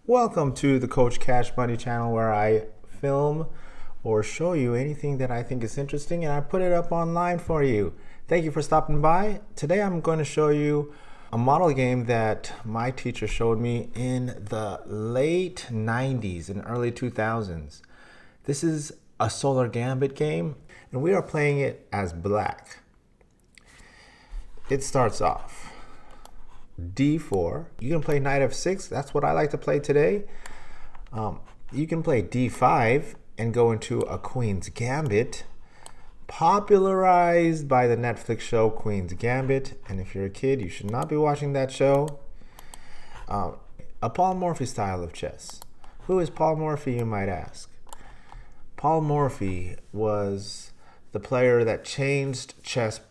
Welcome to the Coach Cash Money channel, where I film or show you anything that I think is interesting and I put it up online for you. Thank you for stopping by. Today I'm going to show you a model game that my teacher showed me in the late 90s and early 2000s. This is a Soller Gambit game and we are playing it as black. It starts off D4. You can play knight f6. That's what I like to play today. You can play D5 and go into a Queen's Gambit, popularized by the Netflix show Queen's Gambit. And if you're a kid, you should not be watching that show. A Paul Morphy style of chess. Who is Paul Morphy, you might ask? Paul Morphy was the player that changed chess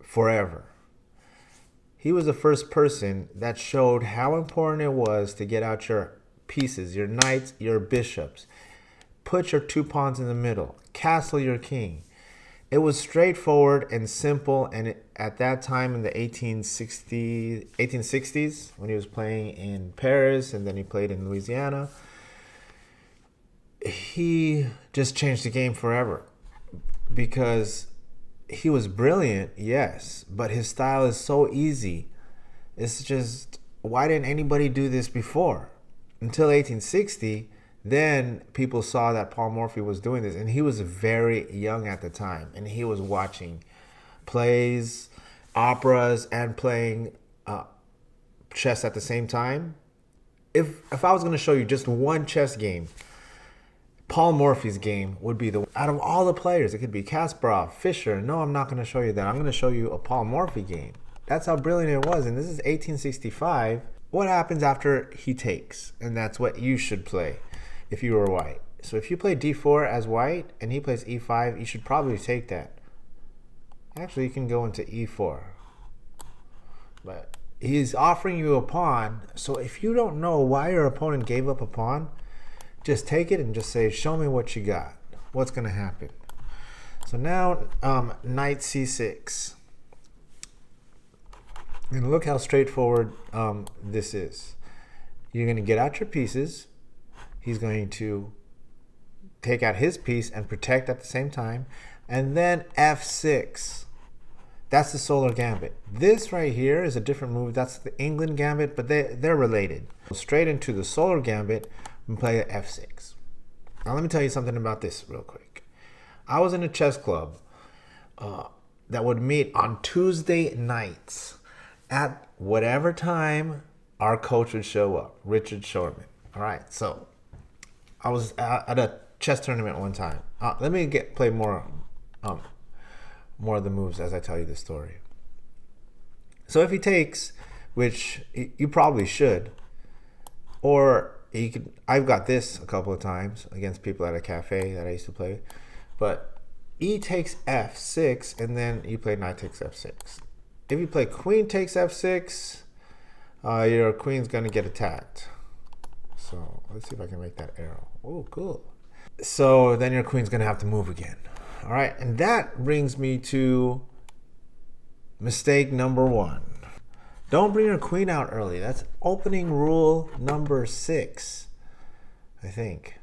forever. He was the first person that showed how important it was to get out your pieces, your knights, your bishops. Put your two pawns in the middle. Castle your king. It was straightforward and simple, and at that time in the 1860s, when he was playing in Paris and then he played in Louisiana, he just changed the game forever because he was brilliant, yes, but his style is so easy. It's just, why didn't anybody do this before? Until 1860, then people saw that Paul Morphy was doing this, and he was very young at the time, and he was watching plays, operas, and playing chess at the same time. If I was going to show you just one chess game, Paul Morphy's game would be the, out of all the players, it could be Kasparov, Fischer. No, I'm not going to show you that. I'm going to show you a Paul Morphy game. That's how brilliant it was. And this is 1865. What happens after he takes? And that's what you should play if you were white. So if you play D4 as white and he plays E5, you should probably take that. Actually, you can go into E4. But he's offering you a pawn. So if you don't know why your opponent gave up a pawn, just take it and just say, show me what you got. What's going to happen? So now, knight C6. And look how straightforward this is. You're going to get out your pieces. He's going to take out his piece and protect at the same time. And then F6. That's the Soller Gambit. This right here is a different move. That's the England Gambit, but they're related. Straight into the Soller Gambit and play the F6. Now let me tell you something about this real quick. I was in a chess club that would meet on Tuesday nights at whatever time our coach would show up, Richard Shorman. All right, so I was at a chess tournament one time. Let me play more of the moves as I tell you this story. So if he takes, which you probably should, or you could, I've got this a couple of times against people at a cafe that I used to play. But E takes F6, and then you play knight takes F6. If you play queen takes F6, your queen's going to get attacked. So let's see if I can make that arrow. Oh, cool. So then your queen's going to have to move again. All right, and that brings me to mistake number 1. Don't bring your queen out early. That's opening rule number 6, I think.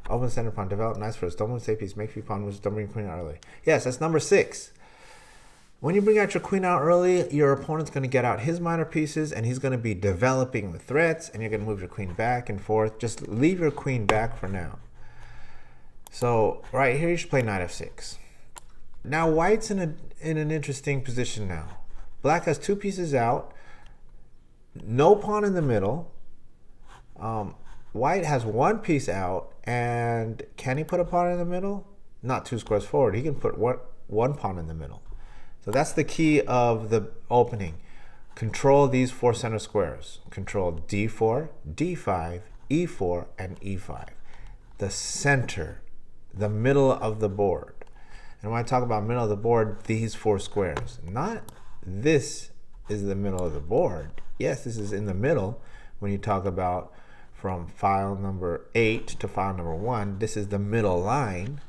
Open center pawn, develop knights first. Don't move safe piece, make free pawn moves. Don't bring your queen out early. Yes, that's number 6. When you bring out your queen out early, your opponent's going to get out his minor pieces, and he's going to be developing the threats, and you're going to move your queen back and forth. Just leave your queen back for now. So right here, you should play knight f6. Now white's in an interesting position now. Black has 2 pieces out. No pawn in the middle. White has 1 piece out, and can he put a pawn in the middle? Not 2 squares forward. He can put one pawn in the middle. So that's the key of the opening. Control these 4 center squares. Control D4, D5, E4, and E5. The center, the middle of the board. And when I talk about middle of the board, these 4 squares. Not this is the middle of the board. Yes, this is in the middle when you talk about from file number 8 to file number 1. This is the middle line.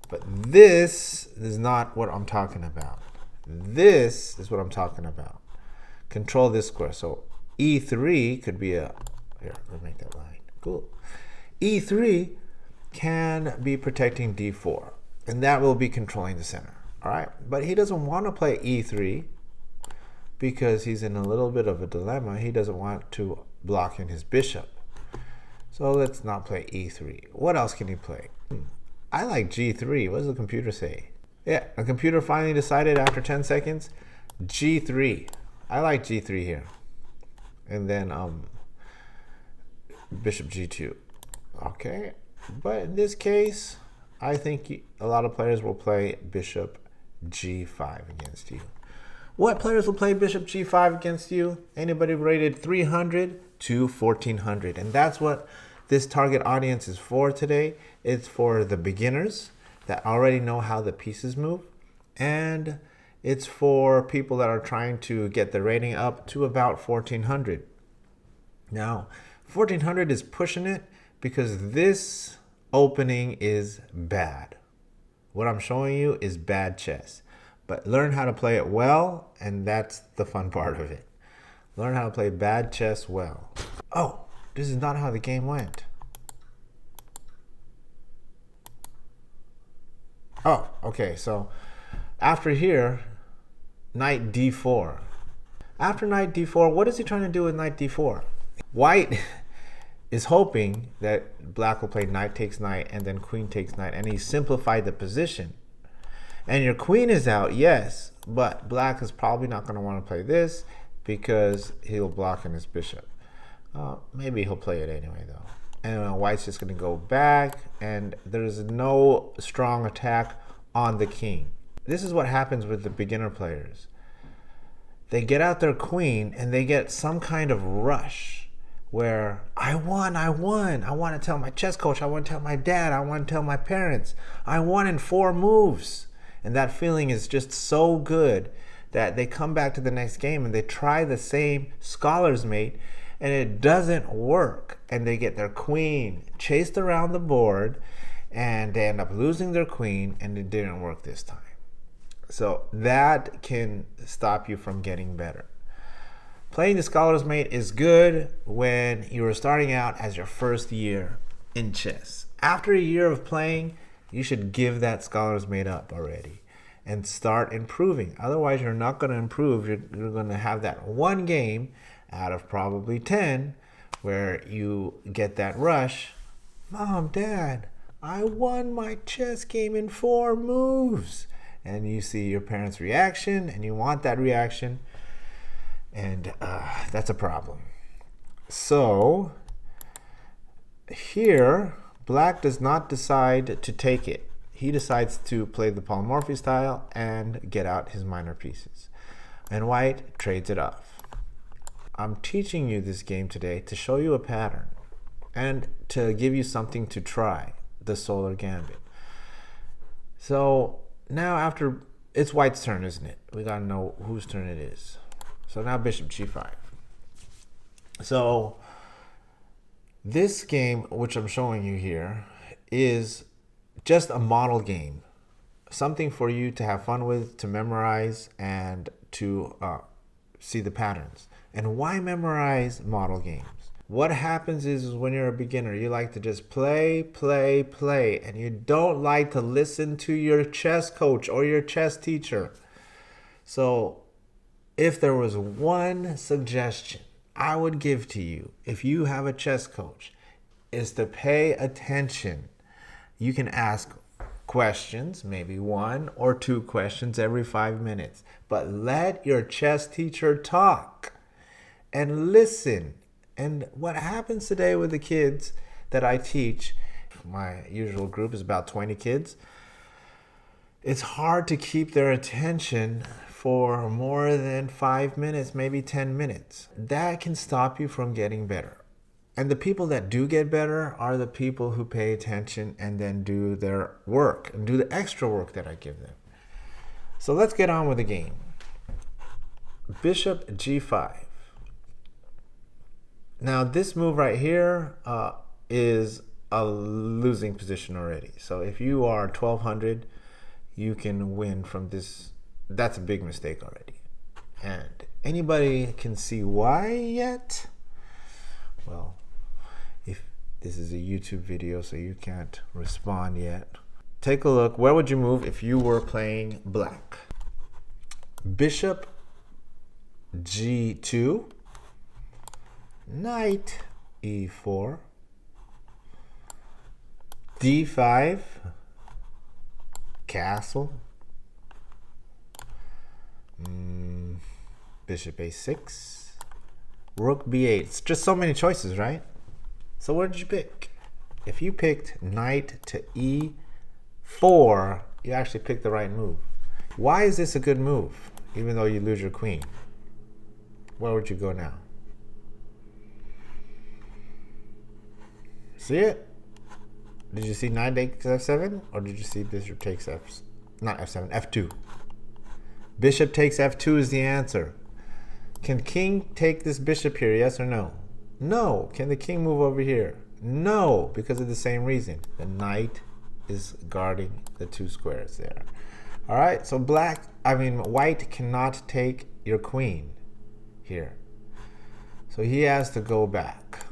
But this is not what I'm talking about. This is what I'm talking about. Control this square. So E3 could be a Here, let's make that line. Cool. E3 can be protecting D4, and that will be controlling the center. All right, but he doesn't want to play E3 because he's in a little bit of a dilemma. He doesn't want to block in his bishop. So let's not play E3. What else can he play? I like G3. What does the computer say? Yeah, the computer finally decided after 10 seconds, G3. I like G3 here. And then bishop G2. Okay, but in this case, I think a lot of players will play bishop G5 against you. What players will play bishop G5 against you? Anybody rated 300 to 1400. And that's what this target audience is for today. It's for the beginners that already know how the pieces move. And it's for people that are trying to get the rating up to about 1400. Now, 1400 is pushing it because this opening is bad. What I'm showing you is bad chess. But learn how to play it well, and that's the fun part of it. Learn how to play bad chess well. Oh, this is not how the game went. Oh, okay, so after here, knight d4. After knight d4, what is he trying to do with knight d4? White is hoping that black will play knight takes knight and then queen takes knight, and he simplified the position. And your queen is out, yes, but black is probably not going to want to play this because he'll block in his bishop. Maybe he'll play it anyway, though. And white's just going to go back, and there's no strong attack on the king. This is what happens with the beginner players. They get out their queen, and they get some kind of rush where I won. I want to tell my chess coach. I want to tell my dad. I want to tell my parents. I won in 4 moves. And that feeling is just so good that they come back to the next game and they try the same scholar's mate and it doesn't work. And they get their queen chased around the board and they end up losing their queen, and it didn't work this time. So that can stop you from getting better. Playing the scholar's mate is good when you are starting out as your first year in chess. After a year of playing, you should give that scholar's mate up already and start improving. Otherwise, you're not going to improve. You're going to have that one game out of probably 10 where you get that rush. Mom, Dad, I won my chess game in 4 moves. And you see your parents' reaction, and you want that reaction, and that's a problem. So here, black does not decide to take it. He decides to play the Paul Morphy style and get out his minor pieces. And white trades it off. I'm teaching you this game today to show you a pattern and to give you something to try, the Soller Gambit. So now after, it's white's turn, isn't it? We gotta know whose turn it is. So now bishop g5. So this game, which I'm showing you here, is just a model game. Something for you to have fun with, to memorize, and to see the patterns. And why memorize model games? What happens is when you're a beginner, you like to just play, and you don't like to listen to your chess coach or your chess teacher. So if there was one suggestion I would give to you, if you have a chess coach, is to pay attention. You can ask questions, maybe 1 or 2 questions every 5 minutes, but let your chess teacher talk and listen. And what happens today with the kids that I teach, my usual group is about 20 kids, it's hard to keep their attention for more than 5 minutes, maybe 10 minutes. That can stop you from getting better. And the people that do get better are the people who pay attention and then do their work and do the extra work that I give them. So let's get on with the game. Bishop g5. Now this move right here is a losing position already. So if you are 1200, you can win from this. That's a big mistake already. And anybody can see why yet? Well, If this is a YouTube video, so you can't respond yet. Take a look. Where would you move if you were playing black? Bishop G2, Knight E4, D5, Castle, Bishop A6, Rook B8. It's just so many choices, right? So what did you pick? If you picked Knight to E4, you actually picked the right move. Why is this a good move, even though you lose your queen? Where would you go now? See it? Did you see knight takes f7, or did you see bishop takes not f7, f2? Bishop takes f2 is the answer. Can king take this bishop here, yes or no? No. Can the king move over here? No, because of the same reason. The knight is guarding the two squares there. All right, so white cannot take your queen here. So he has to go back.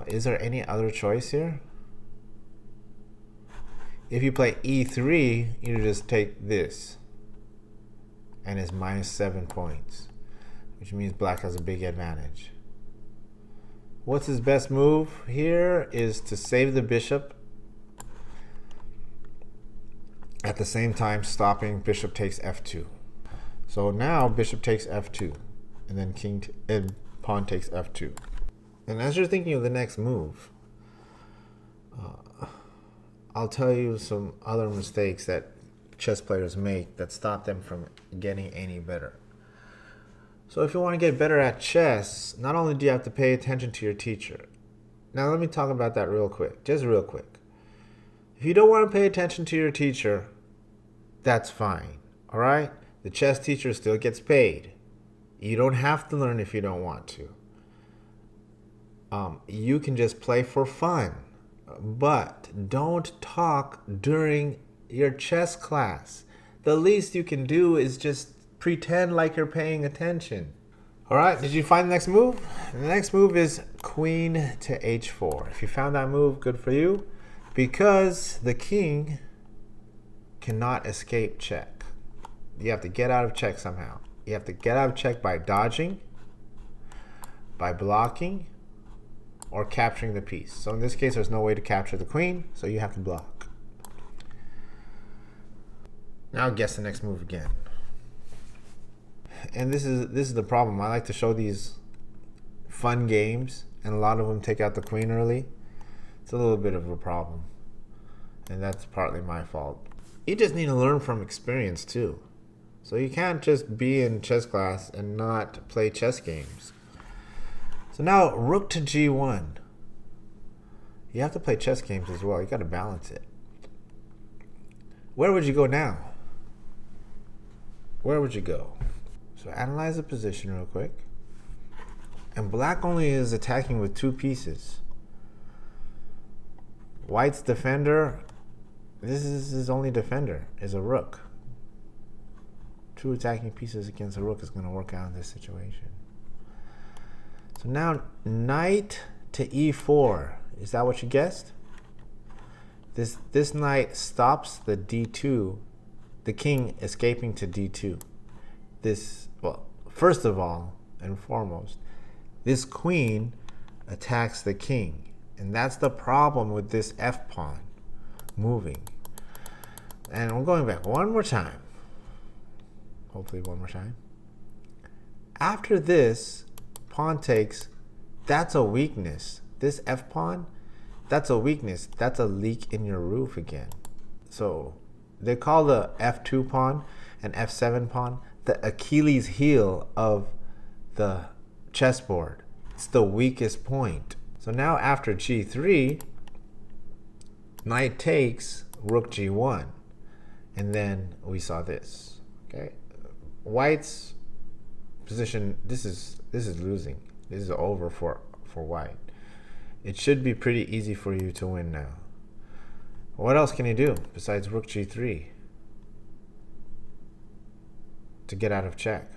Is there any other choice here? If you play e3, you just take this, and it's -7 points, which means black has a big advantage. What's his best move here is to save the bishop, at the same time stopping bishop takes f2. So now bishop takes f2, and then pawn takes f2. And as you're thinking of the next move, I'll tell you some other mistakes that chess players make that stop them from getting any better. So if you want to get better at chess, not only do you have to pay attention to your teacher. Now let me talk about that real quick, just real quick. If you don't want to pay attention to your teacher, that's fine, all right? The chess teacher still gets paid. You don't have to learn if you don't want to. You can just play for fun, but don't talk during your chess class. The least you can do is just pretend like you're paying attention. All right, did you find the next move? The next move is queen to h4. If you found that move, good for you, because the king cannot escape check. You have to get out of check somehow. You have to get out of check by dodging, by blocking, or capturing the piece. So in this case, there's no way to capture the queen, so you have to block. Now guess the next move again. And this is the problem. I like to show these fun games, and a lot of them take out the queen early. It's a little bit of a problem, and that's partly my fault. You just need to learn from experience too. So you can't just be in chess class and not play chess games. So now rook to g1. You have to play chess games as well. You got to balance it. Where would you go now? Where would you go? So analyze the position real quick. And black only is attacking with 2 pieces. White's defender, this is his only defender, is a rook. 2 attacking pieces against a rook is going to work out in this situation. So now knight to e4. Is that what you guessed? This knight stops the d2, the king escaping to d2. Well, first of all and foremost, this queen attacks the king. And that's the problem with this f pawn moving. And I'm going back one more time. Hopefully one more time. After this, pawn takes, that's a weakness. This f pawn, that's a weakness. That's a leak in your roof again. So they call the f2 pawn and f7 pawn the Achilles heel of the chessboard. It's the weakest point. So now after g3, knight takes, rook g1. And then we saw this. Okay, white's position, this is losing. This is over for white. It should be pretty easy for you to win now. What else can you do besides rook g3 to get out of check?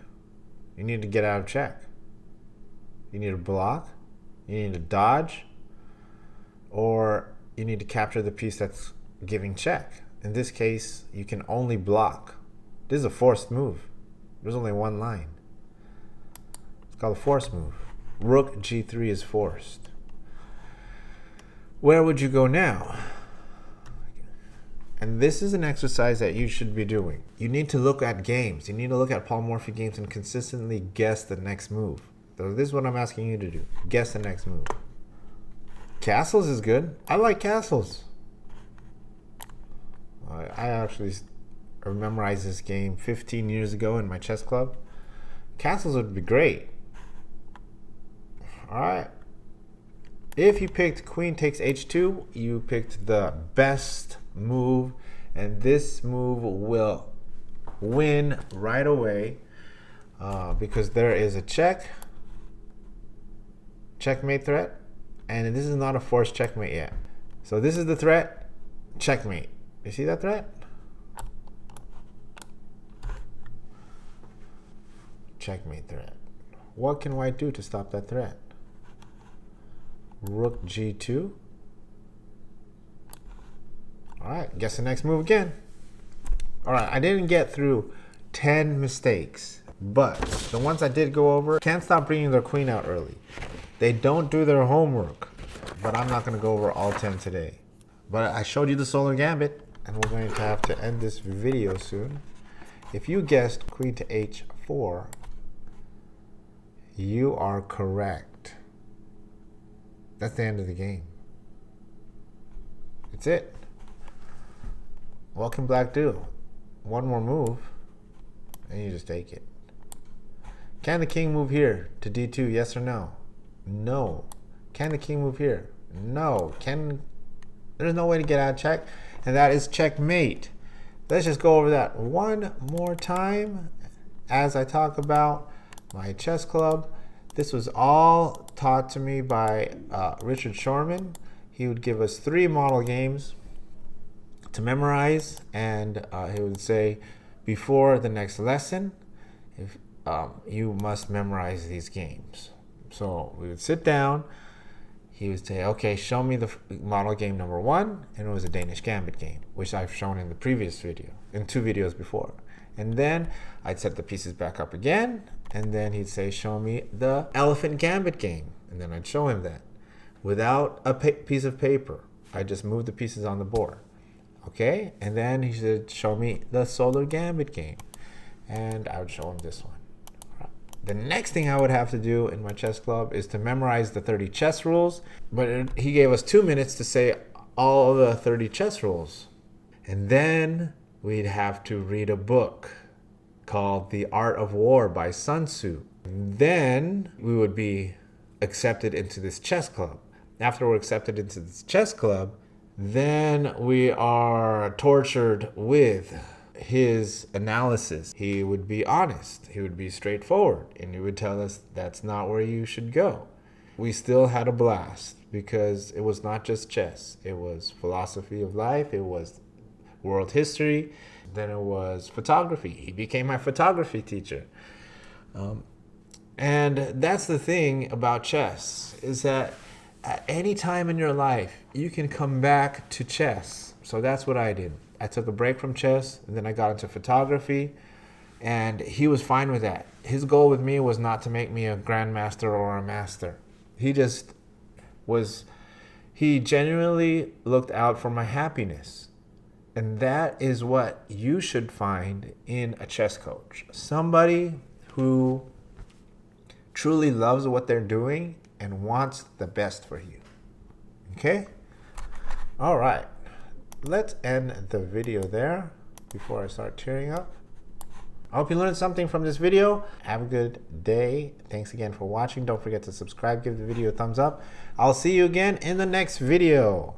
You need to get out of check. You need to block You need to dodge, or you need to capture the piece that's giving check. In this case, you can only block. This is a forced move. There's only one line. It's called a forced move. Rook G3 is forced. Where would you go now? And this is an exercise that you should be doing. You need to look at games. You need to look at Paul Morphy games and consistently guess the next move. So this is what I'm asking you to do. Guess the next move. Castles is good. I like castles. I actually memorized this game 15 years ago in my chess club. Castles would be great. All right. If you picked queen takes h2, you picked the best move, and this move will win right away because there is a checkmate threat, and this is not a forced checkmate yet. So this is the threat, checkmate. You see that threat? Checkmate threat. What can white do to stop that threat? Rook G2. All right, guess the next move again. All right, I didn't get through 10 mistakes, but the ones I did go over can't stop bringing their queen out early. They don't do their homework, but I'm not going to go over all 10 today. But I showed you the Soller Gambit, and we're going to have to end this video soon. If you guessed queen to h4, you are correct. That's the end of the game. It's it. What can black do? One more move, and you just take it. Can the king move here to d2? Yes or no? No. Can the king move here? No. There's no way to get out of check, and that is checkmate. Let's just go over that one more time as I talk about my chess club. This was all taught to me by Richard Shorman. He would give us 3 model games to memorize, and he would say, before the next lesson, if you must memorize these games. So we would sit down. He would say, okay, show me the model game number 1, and it was a Danish Gambit game, which I've shown in the previous video, in 2 videos before. And then I'd set the pieces back up again, and then he'd say, show me the Elephant Gambit game. And then I'd show him that. Without a piece of paper, I just moved the pieces on the board. Okay? And then he said, show me the Soller Gambit game. And I would show him this one. The next thing I would have to do in my chess club is to memorize the 30 chess rules. But he gave us 2 minutes to say all the 30 chess rules. And then we'd have to read a book called The Art of War by Sun Tzu. Then we would be accepted into this chess club. After we're accepted into this chess club, then we are tortured with his analysis. He would be honest. He would be straightforward. And he would tell us that's not where you should go. We still had a blast because it was not just chess. It was philosophy of life. It was world history. Then it was photography. He became my photography teacher. And that's the thing about chess, is that at any time in your life, you can come back to chess. So that's what I did. I took a break from chess, and then I got into photography, and he was fine with that. His goal with me was not to make me a grandmaster or a master. He genuinely looked out for my happiness. And that is what you should find in a chess coach. Somebody who truly loves what they're doing and wants the best for you. Okay? All right. Let's end the video there before I start tearing up. I hope you learned something from this video. Have a good day. Thanks again for watching. Don't forget to subscribe, give the video a thumbs up. I'll see you again in the next video.